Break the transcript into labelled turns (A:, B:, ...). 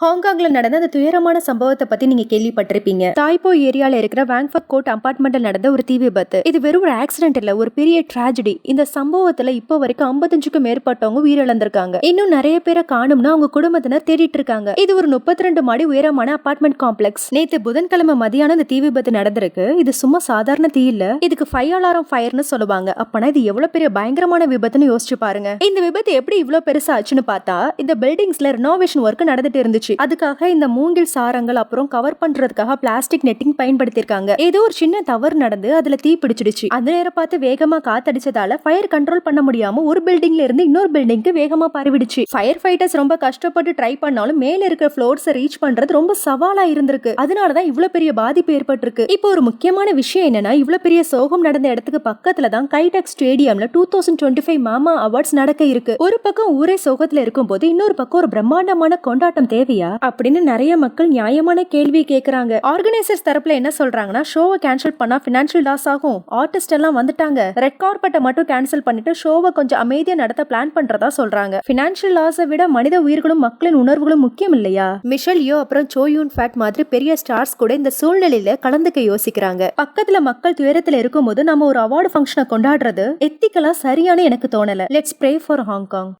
A: ஹாங்காங்ல நடந்த அந்த துயரமான சம்பவத்தை பத்தி நீங்க கேள்விப்பட்டிருப்பீங்க. தாய்போ ஏரியால இருக்கிற வாங்ஃபக் கோட் அபார்ட்மெண்ட்ல நடந்த ஒரு தீ விபத்து. இது வெறும் ஒரு ஆக்சிடென்ட் இல்ல, ஒரு பெரிய டிராஜடி. இந்த சம்பவத்துல இப்போ வரைக்கும் 55க்கும் மேற்பட்டவங்க உயிரிழந்திருக்காங்க. இன்னும் நிறைய பேரை காணும்னு அவங்க குடும்பத்தினர் தேடிட்டு இருக்காங்க. இது ஒரு 32 மாடி உயரமான அபார்ட்மெண்ட் காம்ப்ளெக்ஸ். நேத்து புதன்கிழமை மதியானம் இந்த தீ விபத்து நடந்திருக்கு. இது சும்மா சாதாரண தீ இல்ல, இதுக்கு 5 அலாரம் ஃபயர்னு சொல்லுவாங்க. அப்பனா இது எவ்வளவு பெரிய பயங்கரமான விபத்துன்னு யோசிச்சு பாருங்க. இந்த விபத்து எப்படி இவ்வளவு பெருசா ஆச்சுன்னு பார்த்தா, இந்த பில்டிங்ஸ்ல ரெனோவேஷன் ஒர்க் நடந்துட்டு இருந்துச்சு. அதுக்காக இந்த மூங்கில் சாரங்கள் அப்புறம் கவர் பண்றதுக்காக பிளாஸ்டிக் நெட்டிங் பயன்படுத்திருக்காங்க. ஏதோ ஒரு சின்ன தவறு நடந்து அதுல தீ பிடிச்சிடுச்சு. அந்த நேரம் பார்த்து வேகமா காத்தடிச்சதால ஃபயர் கண்ட்ரோல் பண்ண முடியாம ஒரு பில்டிங்ல இருந்து இன்னொரு பில்டிங்க்கு வேகமா பரவிடுச்சு. ஃபயர் ஃபைட்டர்ஸ் ரொம்ப கஷ்டப்பட்டு ட்ரை பண்ணாலும் மேல இருக்கிற ஃப்ளோர்ஸ் ரீச் பண்றது ரொம்ப சவாலா இருந்திருக்கு. அதனாலதான் இவ்வளவு பெரிய பாதிப்பு ஏற்பட்டிருக்கு. இப்போ ஒரு முக்கியமான விஷயம் என்னன்னா, இவ்வளவு பெரிய சோகம் நடந்த இடத்துக்கு பக்கத்துல தான் கைடெக் ஸ்டேடியம்ல 2025 மாமா அவார்ட்ஸ் நடக்க இருக்கு. ஒரு பக்கம் ஊரே சோகத்துல இருக்கும் போது இன்னொரு பக்கம் ஒரு பிரம்மாண்டமான கொண்டாட்டம் தேவையா அப்படின்னு நிறைய மக்கள் நியாயமான கேள்வி கேக்குறாங்க. ஆர்கனைசர்ஸ் தரப்புல என்ன சொல்றாங்கன்னா, ஷோவை கேன்சல் பண்ணா பினான்சியல் லாஸ் ஆகும், ஆர்டிஸ்ட் எல்லாம் வந்துட்டாங்க, ரெட் கார்பெட்டை மட்டும் கேன்சல் பண்ணிட்டு ஷோவை கொஞ்சம் அமைதியா நடத்த பிளான் பண்றதா சொல்றாங்க. பினான்சியல் லாஸை விட மனித உயிர்களும் மக்களின் உணர்வுகளும் முக்கியம் இல்லையா? மிஷல் யோ அப்புறம் சோ யூன் ஃபேட் மாதிரி பெரிய ஸ்டார்ஸ் கூட இந்த சூழ்நிலையில கலந்துக்க யோசிக்கிறாங்க. பக்கத்துல மக்கள் துயரத்துல இருக்கும் போது நம்ம ஒரு அவார்டு ஃபங்க்ஷனை கொண்டாடுறது எத்திக்கலா சரியான எனக்கு தோணல. Let's pray for Hong Kong.